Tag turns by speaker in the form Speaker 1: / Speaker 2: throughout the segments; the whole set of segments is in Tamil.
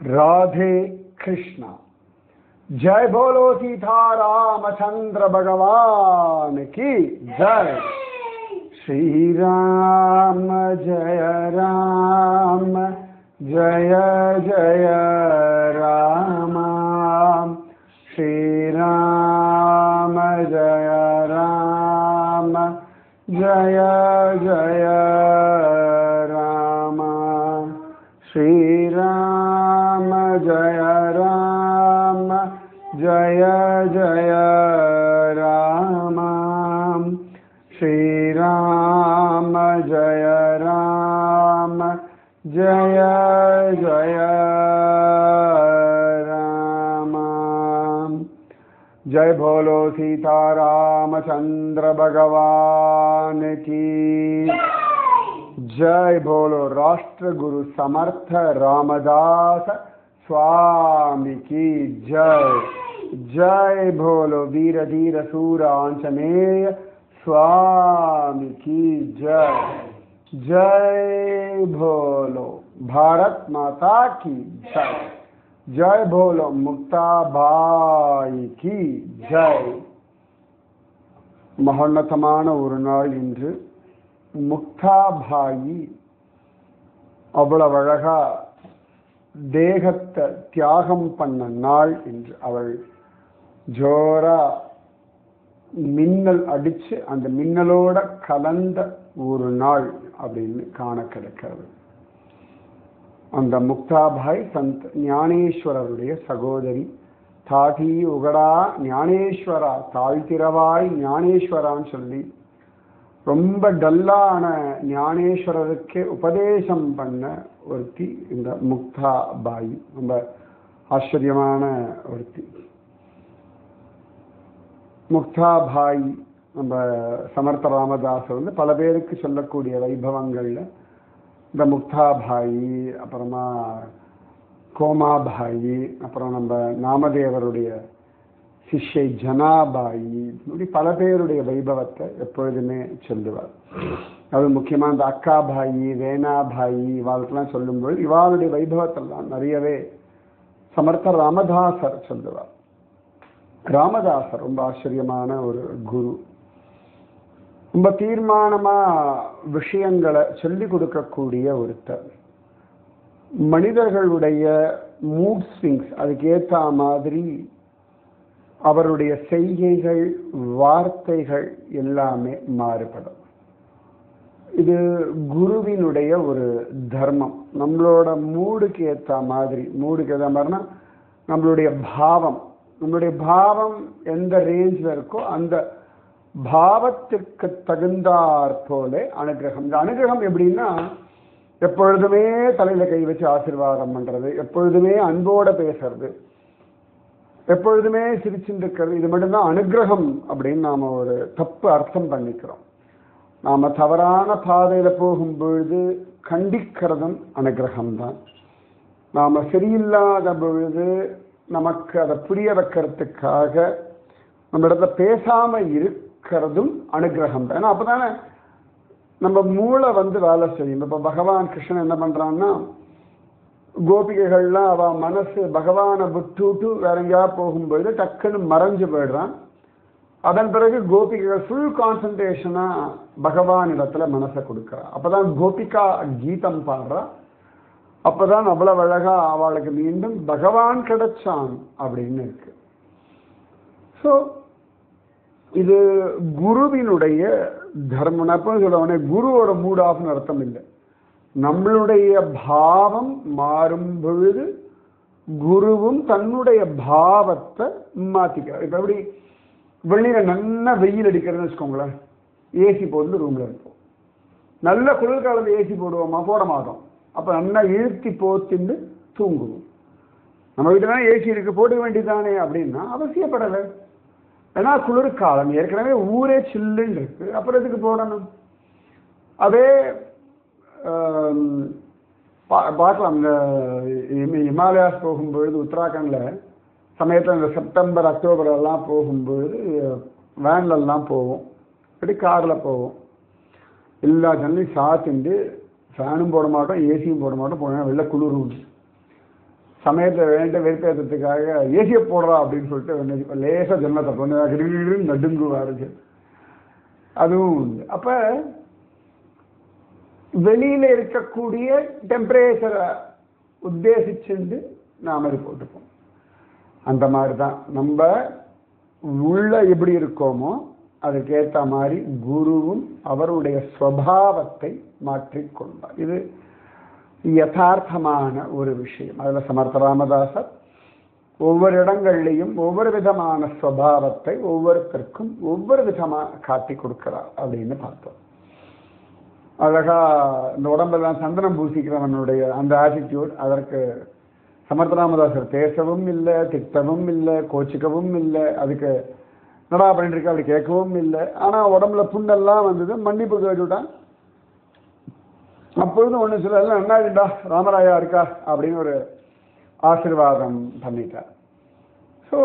Speaker 1: राधे कृष्णा। जय बोलो सीता रामचंद्र भगवान की जय। श्री राम जय राम जय जय राम। श्री राम जय राम जय जय राम। श्री राम जय राम जय जय राम। श्री राम जय राम जय जय राम। जय बोलो सीता रामचंद्र भगवान की जय। बोलो राष्ट्र गुरु समर्थ रामदास स्वामी की जय। जय बोलो वीर धीर सूर आंजनेय स्वामी की जय। जय बोलो भारत माता की जय। जय बोलो मुक्ताबाई की जय। மகோன்னதமான ஒரு நாள் இன்று. முக்தாபாயி அவ்வளவு அழகா தேகத்தை தியாகம் பண்ண நாள் என்று. அவள் ஜோரா மின்னல் அடிச்சு அந்த மின்னலோட கலந்த ஒரு நாள் அப்படின்னு காண கிடைக்கிறது. அந்த முக்தாபாய் சந்த் ஞானேஸ்வரருடைய சகோதரி. தாதி உகடா ஞானேஸ்வரா, தாழ்த்திரவாய் ஞானேஸ்வரான்னு சொல்லி ரொம்ப டல்லான ஞானேஸ்வரருக்கே உபதேசம் பண்ண ஒருத்தி இந்த முக்தாபாய். ரொம்ப ஆச்சரியமான ஒருத்தி முக்தாபாய். நம்ம சமர்த்த ராமதாசர் வந்து பல பேருக்கு சொல்லக்கூடிய வைபவங்கள்ல இந்த முக்தாபாயி, அப்புறமா கோமாபாயி, அப்புறம் நம்ம நாமதேவருடைய சிஷ்யை ஜனாபாயி, இப்படி பல பேருடைய வைபவத்தை எப்பொழுதுமே சொல்லுவார். அது முக்கியமாக இந்த அக்காபாயி, வேணாபாயி இவாளுக்கெல்லாம் சொல்லும்போது இவாளுடைய வைபவத்தெல்லாம் நிறையவே சமர்த்த ராமதாசர் சொல்லுவார். ராமதாசர் ரொம்ப ஆச்சரியமான ஒரு குரு. ரொம்ப தீர்மானமா விஷயங்களை சொல்லி கொடுக்கக்கூடிய ஒருத்தர். மனிதர்களுடைய மூட் ஸ்விங்ஸ் அதுக்கு ஏற்ற மாதிரி அவருடைய செய்கைகள், வார்த்தைகள் எல்லாமே மாறுபடும். இது குருவினுடைய ஒரு தர்மம். நம்மளோட மூடுக்கு ஏற்ற மாதிரி, மூடுக்கு ஏற்ற மாதிரினா நம்மளுடைய பாவம், நம்மளுடைய பாவம் எந்த ரேஞ்சில் இருக்கோ அந்த பாவத்திற்கு தகுந்தாற் போல அனுகிரகம். இந்த அனுகிரகம் எப்படின்னா, எப்பொழுதுமே தலையில கை வச்சு ஆசீர்வாதம் பண்றது, எப்பொழுதுமே அன்போட பேசுறது, எப்பொழுதுமே சிரிச்சுட்டு இருக்கிறது, இது மட்டும்தான் அனுகிரகம் அப்படின்னு நாம ஒரு தப்பு அர்த்தம் பண்ணிக்கிறோம். நாம தவறான பாதையில போகும்பொழுது கண்டிக்கிறதும் அனுகிரகம் தான். நாம சரியில்லாத பொழுது நமக்கு அதை புரிய வைக்கிறதுக்காக நம்ம இடத்துல பேசாம இருக்கிறதும் அனுகிரகம் தான். ஏன்னா அப்பதானே நம்ம மூளை வந்து வேலை செய்யும். இப்போ பகவான் கிருஷ்ணன் என்ன பண்றான்னா, கோபிகைகள்லாம் அவ மனசு பகவானை விட்டுட்டு வேற எங்கேயா போகும்போது டக்குன்னு மறைஞ்சு போயிடுறான். அதன் பிறகு கோபிகைகள் ஃபுல் கான்சன்ட்ரேஷனா பகவான் இடத்துல மனசை கொடுக்குறா. அப்பதான் கோபிகா கீதம் பாடுறா. அப்பதான் அவ்வளவு அழகா அவளுக்கு மீண்டும் பகவான் கிடைச்சான் அப்படின்னு இருக்கு. ஸோ இது குருவினுடைய தர்மம். நான் எப்போ சொல்லுவேன், குருவோட மூட் ஆஃப்னு அர்த்தம் இல்லை. நம்மளுடைய பாவம் மாறும் பொழுது குருவும் தன்னுடைய பாவத்தை மாத்திக்கிறார். இப்ப எப்படி வெளியில நல்ல வெயில் அடிக்கிறதுன்னு வச்சுக்கோங்களேன், ஏசி போட்டு ரூம்ல இருப்போம். நல்ல குளிர்காலத்தில் ஏசி போடுவோமா? போட மாட்டோம். அப்ப நல்லா இழுத்தி போத்தின்னு தூங்குவோம். நம்ம வீட்டுல ஏசி இருக்கு, போட்டுக்க வேண்டியதானே அப்படின்னா அவசியப்படலை. ஏன்னா குளிர்காலம், ஏற்கனவே ஊரே சில்லுன்னு இருக்கு, அப்புறம் எதுக்கு போடணும்? அதே பார்க்கலாம். இந்த ஹிமாலயாஸ் போகும்பொழுது உத்தராகண்ட்ல சமயத்தில் இந்த செப்டம்பர் அக்டோபர் எல்லாம் போகும்பொழுது வேன்லெல்லாம் போவோம், அப்படி காரில் போவோம். எல்லா ஜன்னலையும் சாத்திண்டு ஃபேனும் போட மாட்டோம், ஏசியும் போட மாட்டோம். போனால் வெளில குளிரும். சமயத்தில் வேண்ட வெறுப்பேற்றத்துக்காக ஏசியை போடுறா அப்படின்னு சொல்லிட்டு லேசாக ஜன்னத்தை பொண்ணு நடுங்குவாரு. அதுவும் உண்டு. அப்போ வெளியில் இருக்கக்கூடிய டெம்பரேச்சரை உத்தேசிச்சுண்டு நாம் அது போட்டுப்போம். அந்த மாதிரி தான் நம்ம உள்ள எப்படி இருக்கோமோ அதுக்கேற்ற மாதிரி குருவும் அவருடைய ஸ்வபாவத்தை மாற்றிக்கொண்டார். இது யதார்த்தமான ஒரு விஷயம். அதில் சமர்த்த ராமதாசர் ஒவ்வொரு இடங்கள்லையும் ஒவ்வொரு விதமான ஸ்வபாவத்தை ஒவ்வொருத்தருக்கும் ஒவ்வொரு விதமாக காட்டி கொடுக்கிறார் அப்படின்னு பார்த்தோம். அழகா இந்த உடம்பெல்லாம் சந்தனம் பூசிக்கிறவனுடைய அந்த ஆட்டிடியூட், அதற்கு சமர்த்த ராமதாசர் பேசவும் இல்லை, திட்டவும் இல்லை, கோச்சிக்கவும் இல்லை, அதுக்கு என்னடா பண்ணிட்டு இருக்க அப்படி கேட்கவும் இல்லை. ஆனால் உடம்புல புண்ணெல்லாம் வந்தது, மன்னிப்பு கேட்டுவிட்டான். அப்பொழுது ஒன்று சில எல்லாம் என்னாடிண்டா ராமராயா இருக்கா அப்படின்னு ஒரு ஆசீர்வாதம் பண்ணிட்டார். ஸோ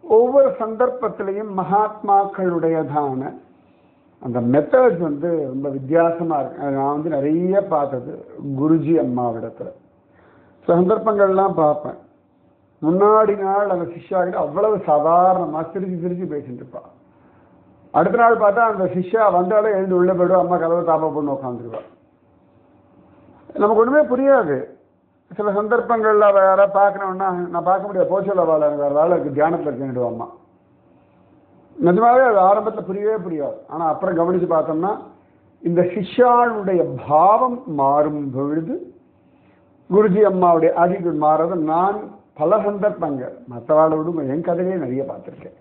Speaker 1: ஒவ்வொரு சந்தர்ப்பத்திலையும் மகாத்மாக்களுடையதான அந்த மெத்தட்ஸ் ரொம்ப வித்தியாசமாக இருக்கு. நான் நிறைய பார்த்தது குருஜி அம்மாவிடத்துல சில சந்தர்ப்பங்கள்லாம் பார்ப்பேன். முன்னாடி நாள் அந்த சிஷ்யாகிட்ட அவ்வளவு சாதாரணமாக சிரிச்சு பேசிட்டு இருப்பாள். அடுத்த நாள் பார்த்தா அந்த சிஷ்யா வந்தாலே எழுந்து உள்ள போய்டும், அம்மா கதவை தாப்பா பொண்ணு உட்காந்துருவா. நமக்கு ஒன்றுமே புரியாது. சில சந்தர்ப்பங்களில் வேற பார்க்கணுன்னா நான் பார்க்க முடியாது, போச்சல வேலை எனக்கு வேறு வேலை இருக்குது, தியானத்தில் இருக்கேன்னுடுவா அம்மா. நிஜமாவே அது ஆரம்பத்தில் புரியவே புரியாது. ஆனால் அப்புறம் கவனித்து பார்த்தோம்னா இந்த சிஷ்யாளுடைய பாவம் மாறும் பொழுது குருஜி அம்மாவுடைய ஆட்டிடியூட் மாறுறது நான் பல சந்தர்ப்பங்கள் மற்றவாளை விடும் என் கதையிலே நிறைய பார்த்துருக்கேன்.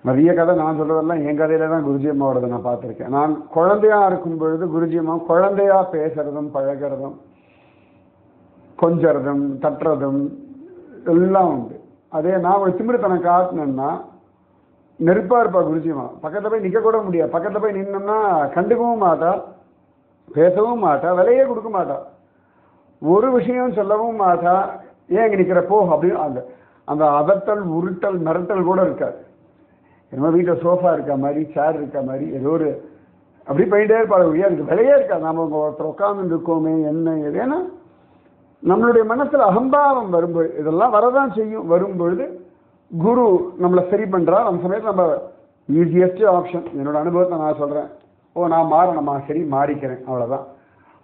Speaker 1: நிறைய கதை நான் சொல்கிறதெல்லாம் என் கதையில தான் குருஜி அம்மாவோடதை நான் பார்த்துருக்கேன். நான் குழந்தையாக இருக்கும் பொழுது குருஜி அம்மா குழந்தையாக பேசுறதும் பழகிறதும் கொஞ்சறதும் தட்டுறதும் எல்லாம் உண்டு. அதே நான் ஒரு திமிருத்தனம் காட்டினேன்னா நெருப்பாக இருப்பா குருஜி அம்மா. பக்கத்தில் போய் நிற்க கூட முடியாது. பக்கத்தில் போய் நின்னோம்னா கண்டுக்கவும் மாட்டா, பேசவும் மாட்டா, விலையே கொடுக்க மாட்டா, ஒரு விஷயம் சொல்லவும் மாட்டா. ஏன் இங்கே நிற்கிறப்போ அப்படின்னு அந்த அந்த அதட்டல் உருட்டல் மிரட்டல் கூட இருக்காது. என்னமோ வீட்டில் சோஃபா இருக்க மாதிரி சேர் இருக்க மாதிரி ஏதோ ஒரு அப்படி போயிட்டே இருப்பாள். அதுக்கு விலையே இருக்காது. நாம் ஒருத்தர் உட்காந்து இருக்கோமே என்ன எது. ஏன்னா நம்மளுடைய மனசில் அகம்பாவம் வரும்பொழுது இதெல்லாம் வரதான் செய்யும். வரும்பொழுது குரு நம்மளை சரி பண்ணுறா. அந்த சமயத்தில் நம்ம ஈஸியஸ்ட் ஆப்ஷன் என்னோட அனுபவத்தை நான் சொல்கிறேன். ஓ நான் மாறணுமா, சரி மாறிக்கிறேன், அவ்வளோதான்.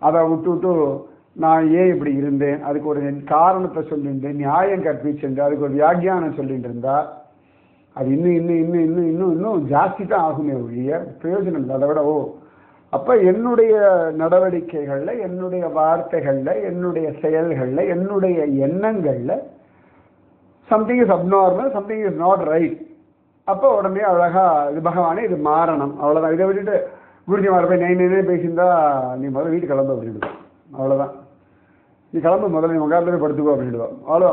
Speaker 1: அதை விட்டு நான் ஏன் இப்படி இருந்தேன் அதுக்கு ஒரு காரணத்தை சொல்லிட்டு நியாயம் கற்பிச்சுட்டு அதுக்கு ஒரு வியாக்கியானம் சொல்லிட்டு இருந்தா அது இன்னும் இன்னும் இன்னும் இன்னும் இன்னும் இன்னும் ஜாஸ்தி தான் ஆகுமே ஒழிய பிரயோஜனம் இல்லை. அதை விட அப்போ என்னுடைய நடவடிக்கைகளில், என்னுடைய வார்த்தைகளில், என்னுடைய செயல்களில், என்னுடைய எண்ணங்களில் something is abnormal, something is not right. அப்போ உடனே அழகாக இது பகவானே இது மாறணும், அவ்வளோதான். இதை விட்டுட்டு குருஜி மாற போய் நைனே பேசியிருந்தா நீ முதல்ல வீட்டு கிளம்ப அப்படின்டுவோம், அவ்வளோதான். நீ கிளம்பு முதல்ல, நீ உங்காரத்துல போய் படுத்துக்கோ அப்படின்டுவோம். அவ்வளோ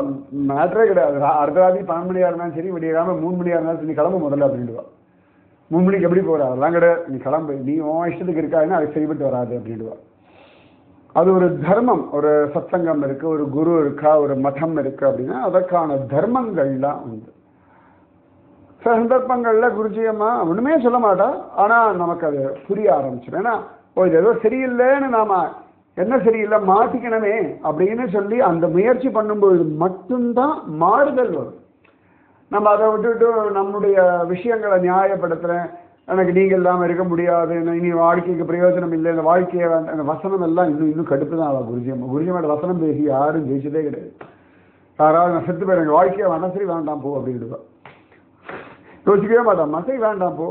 Speaker 1: மேட்டரே கிடையாது. அடுத்த ராத்திரி 12 மணியாக இருந்தாலும் சரி, விடியாமல் 3 மணியாக இருந்தாலும் சரி, நீ கிளம்பு முதல்ல அப்படின்டுவான். 3 மணிக்கு எப்படி போகிற அதெல்லாம் கிடையாது, நீ கிளம்பு, நீ உன் இஷ்டத்துக்கு இருக்காதுன்னா அது சரிபட்டு வராது அப்படின்டுவான். அது ஒரு தர்மம். ஒரு சத்சங்கம் இருக்குது, ஒரு குரு இருக்கா, ஒரு மதம் இருக்குது அப்படின்னா அதற்கான தர்மங்கள்லாம் உண்டு. சில சந்தர்ப்பங்களில் குருஜியம்மா ஒன்றுமே சொல்ல மாட்டா, ஆனால் நமக்கு அது புரிய ஆரம்பிச்சிடும். ஏன்னா இது ஏதோ சரியில்லைன்னு நாம் என்ன சரியில்லை மாற்றிக்கணுமே அப்படின்னு சொல்லி அந்த முயற்சி பண்ணும்போது மட்டும்தான் மாறுதல் வரும். நம்ம அதை விட்டுட்டு நம்முடைய விஷயங்களை நியாயப்படுத்துகிறேன், எனக்கு நீங்கள் இல்லாமல் இருக்க முடியாது, இனி வாழ்க்கைக்கு பிரயோஜனம் இல்லை, இந்த வாழ்க்கையை வேண்டாம், அந்த வசனம் எல்லாம் இன்னும் கடுப்பு தான் ஆகும். குருஜியம்மா குருஜியம்மாட்ட வசனம் பேசி யாரும் ஜெயிச்சதே கிடையாது. யாராவது நான் செத்து போய் எனக்கு வாழ்க்கையை வேண்டாம், சரி வேண்டாம் போ அப்படின்டுவா. யோசிக்கவே மாட்டாம்மா, சரி வேண்டாம் போ,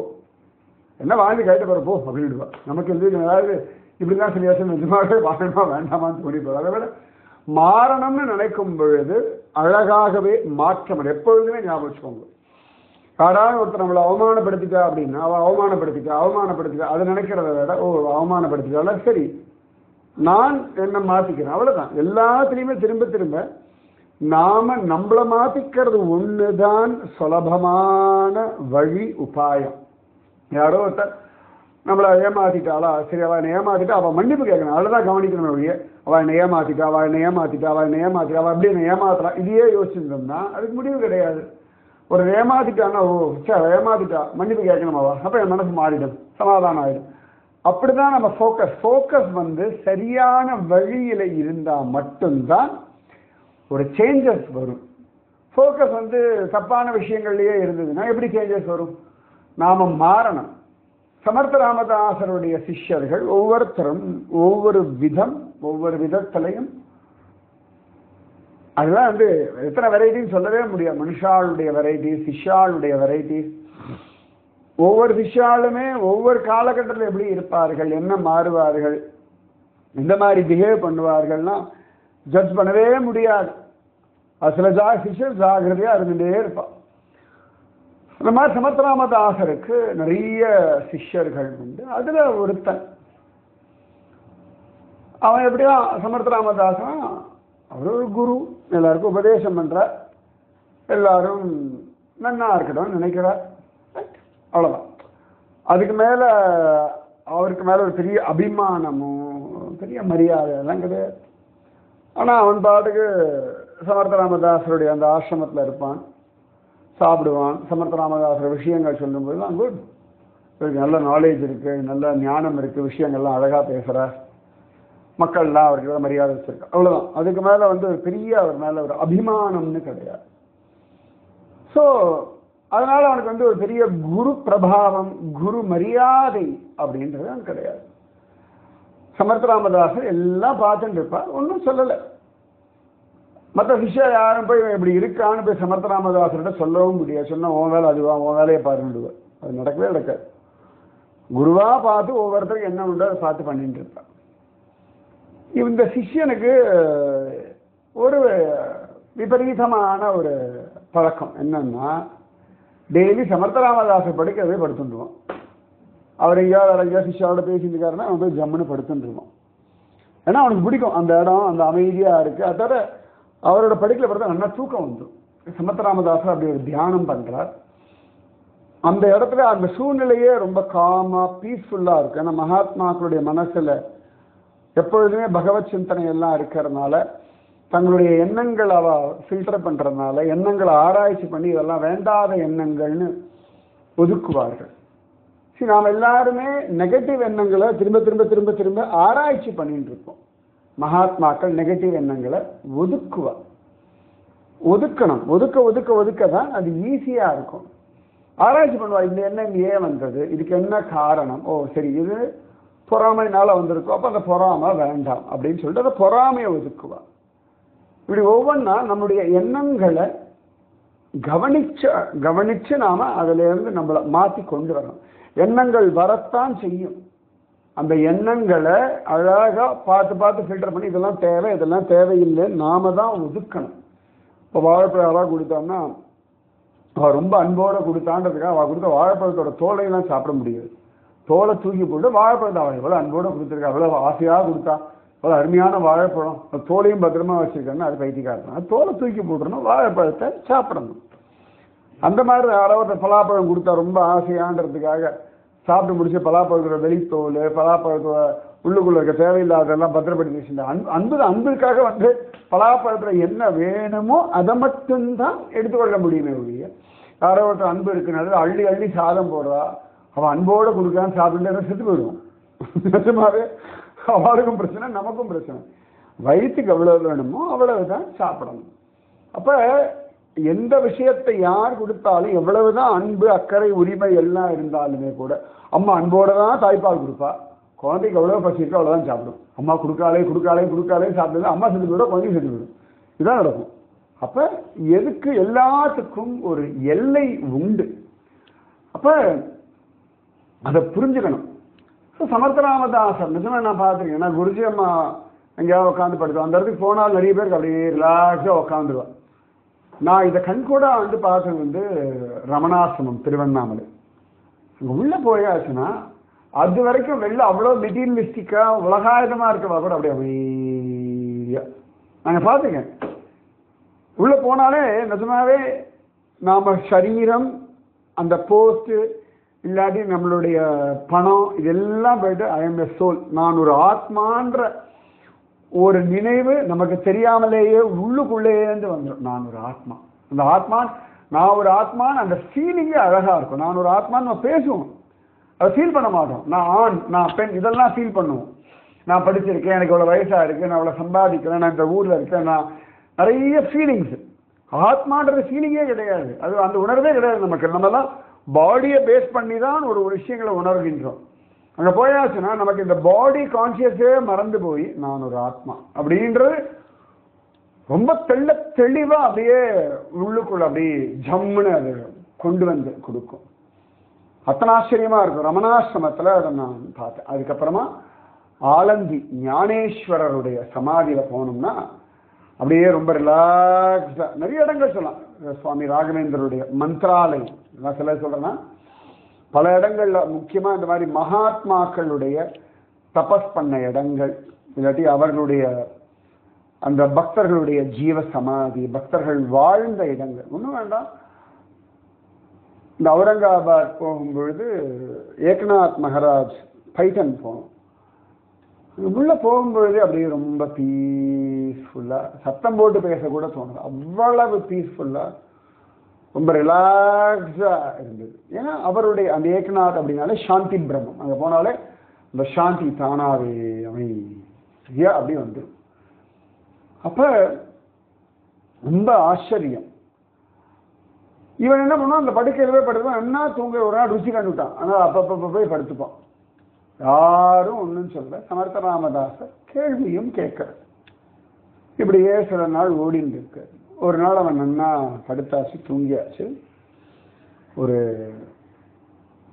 Speaker 1: என்ன வாழ்ந்து கைட்ட போகிற போ அப்படின்டுவா. நமக்கு ஏதாவது இப்படிதான் சில யோசனை நிஜமாகவே வாழணுமா வேண்டாமான்னு தோணிப்போம். அதை விட மாறணும்னு நினைக்கும் பொழுது அழகாகவே மாற்றம் எப்பொழுதுமே ஞாபகம் வச்சுக்கோங்க. யாராவது ஒருத்தர் நம்மளை அவமானப்படுத்திட்டா அப்படின்னா அவள் அவமானப்படுத்திட்டா அதை நினைக்கிறத விட அவமானப்படுத்திட்டால சரி நான் என்ன மாற்றிக்கிறேன், அவ்வளோதான். எல்லாத்துலேயுமே திரும்ப திரும்ப நாம் நம்மளை மாற்றிக்கிறது ஒன்று தான் சுலபமான வழி உபாயம். யாரோ ஒருத்தர் நம்மளை ஏமாத்திட்டாளா, சரி அவள் என்னை ஏமாத்திட்டா, அவள் மன்னிப்பு கேட்கணும், அவ்வளோதான் கவனிக்கணும் ஒழிய அவள் என்னை ஏமாத்திட்டா அவள் அப்படி என்னை ஏமாத்துறா இதையே யோசிச்சிருந்தோம்னா அதுக்கு முடிவு கிடையாது. ஒரு ஏமாத்திட்டான்னா சரி ஏமாத்திட்டா மன்னிப்பு கேட்கணும் அவள், அப்போ என் மனசு மாறிடும், சமாதானம் ஆகிடும். அப்படிதான் நம்ம ஃபோக்கஸ் சரியான வழியில் இருந்தால் மட்டும்தான் ஒரு சேஞ்சஸ் வரும். ஃபோக்கஸ் வந்து தப்பான விஷயங்கள்லயே இருந்ததுன்னா எப்படி சேஞ்சஸ் வரும்? நாம மாறணும். சமர்த்த ராமதாசருடைய சிஷ்யர்கள் ஒவ்வொருத்தரும் ஒவ்வொரு விதத்திலையும் அதெல்லாம் வந்து எத்தனை வெரைட்டின்னு சொல்லவே முடியாது. மனுஷாளுடைய வெரைட்டிஸ், சிஷ்யாளுடைய வெரைட்டிஸ். ஒவ்வொரு சிஷ்யாலுமே ஒவ்வொரு காலகட்டத்தில் எப்படி இருப்பார்கள், என்ன மாறுவார்கள், இந்த மாதிரி பிஹேவ் பண்ணுவார்கள்னா ஜட்ஜ் பண்ணவே முடியாது. அது சில சிஷ்யர் ஜாகிரதையா இருந்துட்டே இருப்பான். அந்த மாதிரி சமத்ராமதாசருக்கு நிறைய சிஷ்யர்கள் உண்டு. அதுல ஒருத்தன் அவன் எப்படியா சமர்த்தராமதாசன் அவர் ஒரு குரு, எல்லாருக்கும் உபதேசம் பண்றார், எல்லாரும் நன்னா இருக்கட்டும் நினைக்கிறார், அவ்வளவுதான். அதுக்கு மேல அவருக்கு மேல ஒரு பெரிய அபிமானமும் பெரிய மரியாதை எல்லாம் கிடையாது. ஆனா அவன் பாட்டுக்கு சமர்த்தராமதாசருடைய அந்த ஆசிரமத்தில் இருப்பான், சாப்பிடுவான். சமர்த்தராமதாசர் விஷயங்கள் சொல்லும்போதுலாம் குட், இவருக்கு நல்ல நாலேஜ் இருக்கு, நல்ல ஞானம் இருக்கு, விஷயங்கள்லாம் அழகா பேசுறார், மக்கள்லாம் அவருக்கு மரியாதை வச்சிருக்கா, அவ்வளவுதான். அதுக்கு மேல வந்து ஒரு பெரிய அவர் மேல ஒரு அபிமானம்னு கிடையாது. ஸோ அதனால அவனுக்கு வந்து ஒரு பெரிய குரு பிரபாவம், குரு மரியாதை அப்படின்றது கிடையாது. சமர்த்தராமதாசர் எல்லாம் பார்த்துட்டு இருப்பார், ஒன்றும் சொல்லலை. மற்ற விஷயம் யாரும் போய் இப்படி இருக்கான்னு போய் சமர்த்தராமதாசர்கிட்ட சொல்லவும் முடியாது. சொன்னா உன் வேலை அதுவா, உன் வேலையை பாருடுவார். அது நடக்கவே நடக்காது. குருவா பார்த்து ஒவ்வொருத்தருக்கு என்ன உண்டோ அதை பார்த்து பண்ணிட்டு இருப்பார். இந்த சிஷ்யனுக்கு ஒரு விபரீதமான ஒரு பழக்கம் என்னன்னா, டெய்லி சமர்த்தராமதாசர் படுக்கவே படுத்துட்டுருவோம். அவர் எங்கேயாவது சிஷ்யாவோட பேசிட்டு இருக்காருன்னா அவன் போய் ஜம்முன்னு படுத்துட்டுருவோம். ஏன்னா அவனுக்கு பிடிக்கும் அந்த இடம், அந்த அமைதியா இருக்கு. அதோட அவரோட படுக்கையில் படுத்தா நல்லா தூக்கம் வந்துடும். சமர்த்தராமதாசர் அப்படி ஒரு தியானம் பண்றார். அந்த இடத்துல அந்த சூழ்நிலையே ரொம்ப காமா பீஸ்ஃபுல்லா இருக்கு. ஏன்னா மகாத்மாக்களுடைய மனசுல எப்பொழுதுமே பகவத் சிந்தனை எல்லாம் இருக்கிறதுனால, தங்களுடைய எண்ணங்கள் அவ ஃபில்டர் பண்றதுனால, எண்ணங்களை ஆராய்ச்சி பண்ணி இதெல்லாம் வேண்டாத எண்ணங்கள்னு ஒதுக்குவார்கள். சரி, நாம் எல்லாருமே நெகட்டிவ் எண்ணங்களை திரும்ப திரும்ப திரும்ப திரும்ப ஆராய்ச்சி பண்ணிட்டு இருப்போம். மகாத்மாக்கள் நெகட்டிவ் எண்ணங்களை ஒதுக்குவார். ஒதுக்கணும், ஒதுக்க ஒதுக்க ஒதுக்க தான் அது ஈஸியா இருக்கும். ஆராய்ச்சி பண்ணுவா, இந்த எண்ணம் ஏன் வந்தது, இதுக்கு என்ன காரணம், ஓ சரி இது பொறாமைனால வந்திருக்கும், அப்ப அந்த பொறாமை வேண்டாம் அப்படின்னு சொல்லிட்டு அந்த பொறாமையை ஒதுக்குவா. இப்படி ஒவ்வொன்றா நம்முடைய எண்ணங்களை கவனிச்சு நாம அதுல இருந்து நம்மளை மாத்தி கொண்டு வரணும். எண்ணங்கள் வரத்தான் செய்யும். அந்த எண்ணங்களை அழகா பார்த்து பார்த்து ஃபில்டர் பண்ணி இதெல்லாம் தேவை, இதெல்லாம் தேவையில்லைன்னு நாம தான் ஒதுக்கணும். இப்போ வாழைப்பழம் யாராவது கொடுத்தோம்னா அவள் ரொம்ப அன்போடு கொடுத்தான்றதுக்காக அவள் கொடுத்த வாழைப்பழத்தோட தோலையெல்லாம் சாப்பிட முடியாது. தோலை தூக்கி போட்டு வாழைப்பழத்தை அவள் எவ்வளோ அன்போடு கொடுத்துருக்கா, எவ்வளோ ஆசையாக கொடுத்தா, அவ்வளோ அருமையான வாழைப்பழம், தோலையும் பத்திரமா வச்சுருக்காருன்னு அது பைத்தியக்காரன். தோலை தூக்கி போட்டுறணும், வாழைப்பழத்தை சாப்பிடணும். அந்த மாதிரி யாராவது பலாப்பழம் கொடுத்தா ரொம்ப ஆசையான்றதுக்காக சாப்பிட்டு முடிச்சு பலாப்பழத்தோட வெளித்தோல், பலாப்பழத்தோட உள்ளுக்குள்ள இருக்க தேவையில்லாதெல்லாம் பத்திரப்படுத்தி வச்சுருந்தேன். அன்புக்காக வந்து பலாப்பழத்தில் என்ன வேணுமோ அதை மட்டும்தான் எடுத்துக்கொள்ள முடியுமே ஒழிய, யாரோ ஒருத்தர் அன்பு இருக்குனால அள்ளி அள்ளி சாதம் போடுறா, அவன் அன்போடு கொடுக்கான்னு சாப்பிட்டு செத்து போயிடுவோம். நிஜமாவே அவளுக்கும் பிரச்சனை, நமக்கும் பிரச்சனை. வயிற்றுக்கு எவ்வளவு வேணுமோ அவ்வளவுதான் சாப்பிடணும். அப்ப எந்த விஷயத்தை யார் கொடுத்தாலும் எவ்வளவுதான் அன்பு அக்கறை உரிமை எல்லாம் இருந்தாலுமே கூட, அம்மா அன்போட தான் தாய்ப்பால் கொடுப்பா, குழந்தைக்கு எவ்வளவு பசி இருக்கோ அவ்வளவுதான் சாப்பிடும். அம்மா கொடுக்காலே சாப்பிடுது, அம்மா செஞ்சு போயிடும், குழந்தைக்கு செஞ்சு போயிடும். இதுதான் நடக்கும். அப்ப எதுக்கு எல்லாத்துக்கும் ஒரு எல்லை உண்டு. அப்ப அதை புரிஞ்சுக்கணும். சமர்த்தராமதாசர் நிஜமா நான் பார்த்துருக்கேன். ஏன்னா குருஜி அம்மா எங்கேயாவது உட்காந்து படுத்தோம், அந்த இடத்துக்கு போனால் நிறைய பேருக்கு அப்படியே ரிலாக்ஸா உட்காந்துருவான். நான் இதை கண்கூடா வந்து பார்த்தது வந்து ரமணாசிரமம் திருவண்ணாமலை. அங்கே உள்ளே போயாச்சுன்னா அது வரைக்கும் வெளில அவ்வளோ மெட்டீரியலிஸ்டிக்கா உலகாயுதமா இருக்கவா கூட அப்படியே அமைதியா நாங்கள் பார்த்துக்கேன். உள்ள போனாலே நிஜமாவே நாம சரீரம், அந்த போஸ்ட் இல்லாட்டி நம்மளுடைய பணம் இதெல்லாம் போயிட்டு ஐ எம் எ சோல், நான் ஒரு ஆத்மான்ற ஒரு நினைவு நமக்கு தெரியாமலேயே உள்ளுக்குள்ளேந்து வந்துடும். நான் ஒரு ஆத்மா, அந்த ஆத்மா, நான் ஒரு ஆத்மான்னு அந்த ஃபீலிங்கே அழகா இருக்கும். நான் ஒரு ஆத்மான்னு நம்ம பேசுவோம், அதை ஃபீல் பண்ண மாட்டோம். நான் ஆண், நான் பெண், இதெல்லாம் ஃபீல் பண்ணுவோம். நான் படிச்சிருக்கேன், எனக்கு இவ்வளோ வயசாக இருக்குது, நான் இவ்வளோ சம்பாதிக்கிறேன், நான் இந்த ஊரில் இருக்கேன், நான் நிறைய ஃபீலிங்ஸ். ஆத்மான்றது ஃபீலிங்கே கிடையாது, அது அந்த உணர்வே கிடையாது நமக்கு. நம்மலாம் பாடியை பேஸ் பண்ணி தான் ஒரு விஷயங்களை உணர்கின்றோம். அங்கே போயாச்சுன்னா நமக்கு இந்த பாடி கான்சியஸே மறந்து போய் நான் ஒரு ஆத்மா அப்படின்றது ரொம்ப தெளிவா அப்படியே உள்ளுக்குள்ள அப்படியே ஜம்முன்னு அது கொண்டு வந்து கொடுக்கும். அத்தனை ஆச்சரியமா இருக்கும். ரமணாசிரமத்தில் அதை நான் பார்த்தேன். அதுக்கப்புறமா ஆலந்தி ஞானேஸ்வரருடைய சமாதியில போனோம்னா அப்படியே ரொம்ப ரிலாக்ஸா நிறைய இடங்கள் சொல்லலாம். சுவாமி ராகவேந்தருடைய மந்த்ராலயம், நான் சில சொல்றேன்னா பல இடங்கள்ல, முக்கியமா இந்த மாதிரி மகாத்மாக்களுடைய தபஸ் பண்ண இடங்கள், இல்லாட்டி அவர்களுடைய அந்த பக்தர்களுடைய ஜீவ சமாதி, பக்தர்கள் வாழ்ந்த இடங்கள். ஒன்றும் வேண்டாம், இந்த அவுரங்காபாத் போகும்பொழுது ஏக்நாத் மகாராஜ் பைட்டன் போனோம். உள்ள போகும்பொழுது அப்படியே ரொம்ப பீஸ்ஃபுல்லா, சத்தம் போட்டு பேசக்கூட தோணுது, அவ்வளவு பீஸ்ஃபுல்லா ரொம்ப ரிலாக்ஸா இருந்தது. ஏன்னா அவருடைய அந்த ஏக்நாத் அப்படின்னாலே சாந்தி பிரம்மம், அங்கே போனாலே இந்த சாந்தி தானாவே அமைதியா அப்படி வந்துடும். அப்ப ரொம்ப ஆச்சரியம். இவன் என்ன பண்ணுவான், அந்த படுக்கையிலவே படுத்துப்பான், என்ன தூங்க ஒரு நாள் ருச்சி கண்டுட்டான், ஆனால் அப்பப்போ போய் படுத்துப்பான். யாரும் ஒன்றும் சொல்ல. சமர்த்த ராமதாசர் கேள்வியும் கேட்கற. இப்படியே சில நாள் ஓடின்னு இருக்கு. ஒரு நாள் அவன் நன்னா படுத்தாச்சு, தூங்கியாச்சு. ஒரு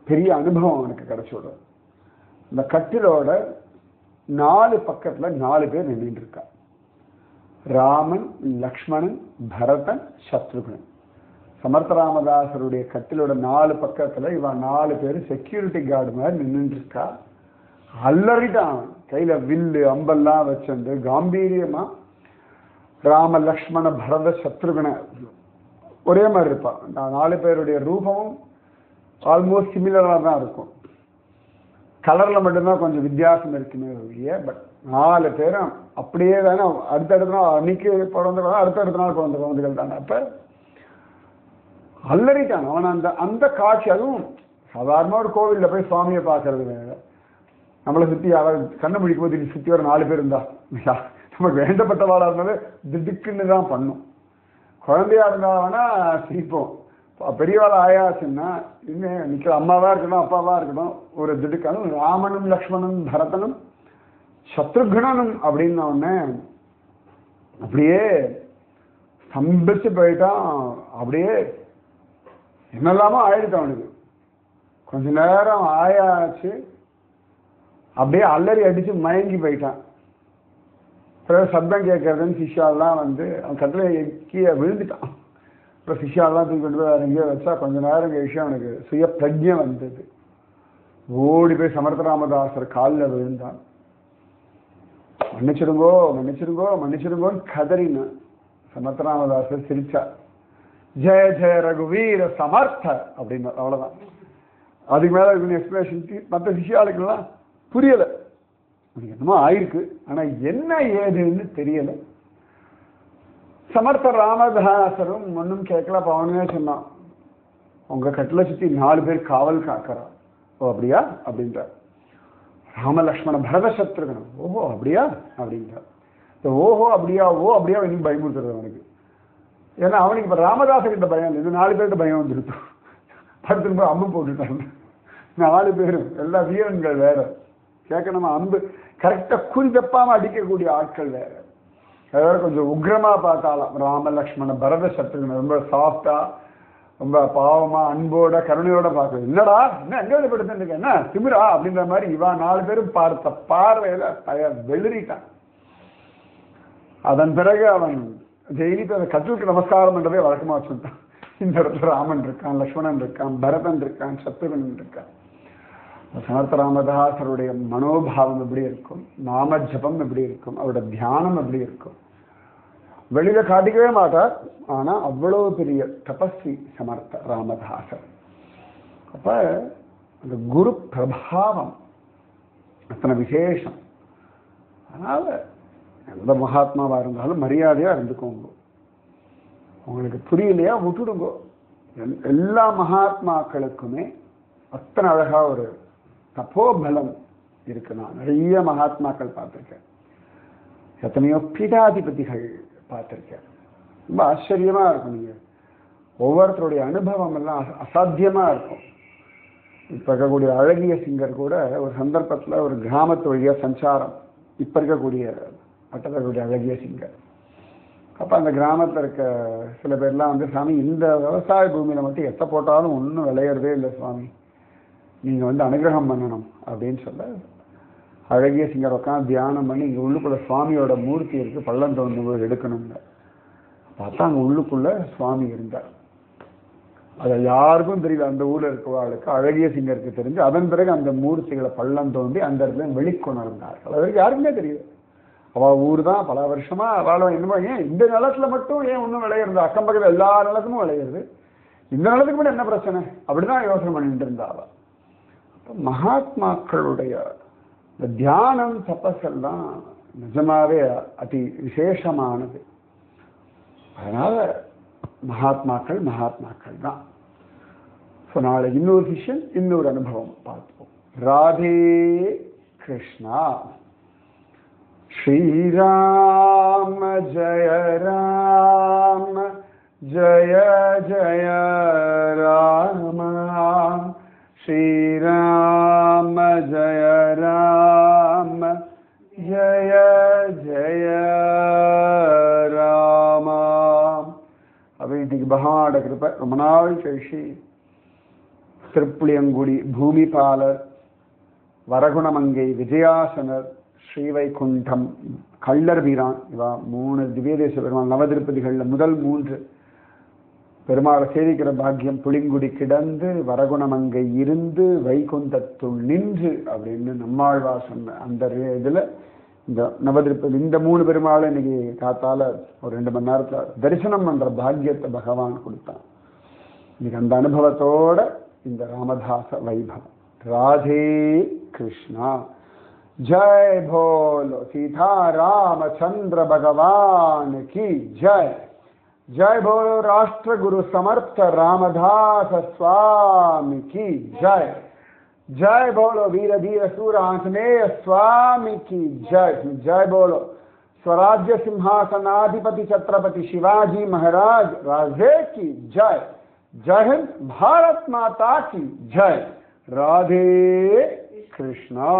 Speaker 1: பெரிய அனுபவம் அவனுக்கு கிடைச்சோட. இந்த கட்டிலோட 4 பக்கத்துல 4 பேர் நின்றுட்டு இருக்கா. ராமன், லக்ஷ்மணன், பரதன், சத்ருகன். சமர்த்த ராமதாசருடைய கட்டிலோட 4 பக்கத்துல இவன் 4 பேர் செக்யூரிட்டி கார்டு மாதிரி நின்றுட்டு இருக்கா. அல்லறிட்டான். கையில வில்லு அம்பெல்லாம் வச்சுண்டு காம்பீரியமா ராம, லக்ஷ்மண, பரத, சத்ருகன ஒரே மாதிரி இருப்பான். 4 பேருடைய ரூபமும் ஆல்மோஸ்ட் சிமிலரா தான் இருக்கும். கலர்ல மட்டும்தான் கொஞ்சம் வித்தியாசம் இருக்குமே ஒழிய, பட் 4 பேரும் அப்படியே தானே. அடுத்தடுத்த நாள் அன்னைக்கு பிறந்த அடுத்தடுத்த நாள் பிறந்த குழந்தைகள் தானே. அப்ப அல்லறிட்டான் அவன். அந்த அந்த காட்சி, அதுவும் சாதாரண ஒரு கோவில்ல போய் சுவாமியை பார்க்கறது வேற. நம்மளை சுத்தி யாராவது கண்ணை முடிக்கும் போது சுத்தி வர 4 பேர் இருந்தா நமக்கு வேண்டப்பட்டவாளா இருந்தாலும் திடுக்குன்னு தான் பண்ணும். குழந்தையா இருந்தாங்கன்னா சிரிப்போம். பெரியவாள் ஆயாச்சுன்னா இன்னும் நிற்கிற அம்மாவா இருக்கணும், அப்பாவா இருக்கணும், ஒரு திடுக்கணும். ராமனும், லக்ஷ்மணனும், பரதனும், சத்ருகனும் அப்படின்னு உடனே அப்படியே சம்பிச்சு போயிட்டான். அப்படியே என்னெல்லாமோ ஆயிடுச்சு அவனுக்கு. கொஞ்ச நேரம் ஆயாச்சு, அப்படியே அல்லறி அடிச்சு மயங்கி போயிட்டான். அப்புறம் சப்தம் கேட்கறதுன்னு சிஷ்யாலாம் வந்து அவன் கட்டில கீழே விழுந்துட்டான். அப்புறம் சிஷ்யாலாம் தூக்கி கொண்டு போய் வேற எங்கேயோ வச்சா கொஞ்ச நேரம் கழிச்சு அவனுக்கு சுய பிரஜை வந்தது. ஓடி போய் சமர்த்த ராமதாசர் காலில் விழுந்தான். மன்னிச்சிருங்கோ மன்னிச்சிருங்கோ மன்னிச்சிருங்கோன்னு கதறினான். சமர்த்த ராமதாசர் சிரிச்சார். ஜெய ஜெய ரகுவீர சமர்த்த அப்படின்னு. அவ்வளவுதான். அதுக்கு மேல எக்ஸ்பிளேஷன் மற்ற சிஷ்யாளுக்கெல்லாம் புரியல. என்னமோ ஆயிருக்கு, ஆனா என்ன ஏதுன்னு தெரியல. சமர்த்த ராமதாசரும் ஒன்னும் கேட்கல. அவனே சொன்னான், உங்க கட்டில சுத்தி 4 பேர் காவல் காக்கிறா. ஓ அப்படியா அப்படின்றார். ராம, லக்ஷ்மண, பரத, சத்ருகன். ஓஹோ அப்படியா அப்படின்றார். ஓஹோ அப்படியா, ஓ அப்படியா இன்னும் பயமுறுத்துறது அவனுக்கு. ஏன்னா அவனுக்கு இப்ப ராமதாசர்கிட்ட பயம் இல்லை, இது 4 பேர்கிட்ட பயம் வந்துருக்கு. படுத்துட்டு அம்பு போட்டுட்டாங்க 4 பேரும். எல்லா வீரன்கள் வேற. கேட்கணுமா, அம்பு கரெக்டா குறி தப்பாம அடிக்கக்கூடிய ஆட்கள் வேற. அதாவது கொஞ்சம் உக்ரமா பார்த்தாலும் ராம, லக்ஷ்மண, பரத, சத்ருகன் ரொம்ப சாஃப்டா, ரொம்ப பாவமா, அன்போட, கருணையோட பார்க்கறது. என்னடா என்ன எங்க படுத்துட்டு என்ன திமிரா அப்படின்ற மாதிரி இவன் 4 பேரும் பார்த்த பார்வையில வெளிரிட்டான். அதன் பிறகு அவன் டெய்லி அந்த கட்டிலுக்கு நமஸ்காரம் பண்றதே வழக்கமா வச்சுட்டான். இந்த இடத்துல ராமன் இருக்கான், லக்ஷ்மணன் இருக்கான், பரதன் இருக்கான், சத்ருகன் இருக்கான். சமர்த்த ராமதாசருடைய மனோபாவம் எப்படி இருக்கும், நாம ஜபம் எப்படி இருக்கும், அவருடைய தியானம் எப்படி இருக்கும், வெளியில காட்டிக்கவே மாட்டார். ஆனா அவ்வளவு பெரிய தபஸ்வி சமர்த்த ராமதாசர். அப்ப அந்த குரு பிரபாவம் அத்தனை விசேஷம். அதனால எந்த மகாத்மாவா இருந்தாலும் மரியாதையா இருந்துக்கோங்க. உங்களுக்கு புரியலையா விட்டுடுங்கோ. எல்லா மகாத்மாக்களுக்குமே அத்தனை அழகா ஒரு தபோபலம் இருக்கு. நான் நிறைய மகாத்மாக்கள் பார்த்திருக்கேன், எத்தனையோ பீடாதிபதிகள் பார்த்திருக்கேன். ரொம்ப ஆச்சரியமா இருக்கும். நீங்க ஒவ்வொருத்தருடைய அனுபவம் எல்லாம் அசாத்தியமா இருக்கும். இப்ப இருக்கக்கூடிய அழகிய சிங்கர் கூட ஒரு சந்தர்ப்பத்துல ஒரு கிராமத்து வழியா சஞ்சாரம், இப்ப இருக்கக்கூடிய மற்றவர்களுடைய அழகிய சிங்கர். அப்ப அந்த கிராமத்துல இருக்க சில பேர்லாம் வந்து, சாமி இந்த விவசாய பூமியில மட்டும் எத்த போட்டாலும் ஒன்றும் விளையிறதே இல்லை சுவாமி, நீங்க வந்து அனுகிரகம் பண்ணணும் அப்படின்னு சொல்ல, அழகிய சிங்கர் உட்காந்து தியானம் பண்ணி இங்க உள்ளுக்குள்ள சுவாமியோட மூர்த்தி இருக்கு, பள்ளம் தோண்டு எடுக்கணுங்க. பார்த்தா அங்க உள்ளுக்குள்ள சுவாமி இருந்தார். அது யாருக்கும் தெரியல, அந்த ஊர்ல இருக்கவாளுக்கு அழகிய சிங்கருக்கு தெரிஞ்சு அதன் பிறகு அந்த மூர்த்திகளை பள்ளம் தோண்டி அந்த இடத்துல வெளிக்கொணர்ந்தார்கள். அது வரைக்கும் யாருக்குமே தெரியல. அவள் ஊர் தான் பல வருஷமா அவளும் என்னமோ, ஏன் இந்த நிலத்துல மட்டும் ஏன் ஒன்றும் விளையிறது, அக்கம் பக்கத்தில் எல்லா நிலத்துக்கும் விளையிறது, இந்த நிலத்துக்கு மட்டும் என்ன பிரச்சனை அப்படிதான் யோசனை பண்ணிட்டு இருந்தாள். மகாத்மாக்களுடைய இந்த தியானம் தபஸெல்லாம் நிஜமாவே அதி விசேஷமானது. அதனால மகாத்மாக்கள் மகாத்மாக்கள் தான். ஸோ நாளை இன்னொரு விஷயம், இன்னொரு அனுபவம் பார்ப்போம். ராதே கிருஷ்ணா. ஸ்ரீராம ஜய ராம ஜய ஜய ராம, ஸ்ரீராம ஜய ராம ஜய ஜய ராம. அப்போ இன்னைக்கு பகவானோட கிருபை ரொம்ப நாள் கழிச்சு திருப்புளியங்குடி பூமிபாலர், வரகுணமங்கை விஜயாசனர், ஸ்ரீவைகுண்டம், கள்ளர் வீரான், இவா 3 திவ்யதேச பெருமாள் நவதிருப்பதிகளில் முதல் 3 பெருமாளை சேவிக்கிற பாக்கியம். புளிங்குடி கிடந்து வரகுணமங்கை இருந்து வைகுந்தத்துள் நின்று அப்படின்னு நம்மாழ்வார் சொன்ன அந்த இதில் இந்த நவதிருப்பதி இந்த 3 பெருமாளை இன்னைக்கு காத்தால ஒரு 2 மணி நேரத்தில் தரிசனம் பண்ற பாக்கியத்தை பகவான் கொடுத்தான். இன்னைக்கு அந்த அனுபவத்தோட இந்த ராமதாச வைபவம். ராதே கிருஷ்ணா. जय बोलो सीता रामचंद्र भगवान की जय. जय बोलो राष्ट्र गुरु समर्थ रामदास स्वामी की जय. जय बोलो वीर धीर सूर आंजनेय स्वामी की जय. जय बोलो स्वराज्य सिंहासनाधिपति छत्रपति शिवाजी महाराज राजे की जय. जय हिंद, भारत माता की जय. राधे कृष्णा.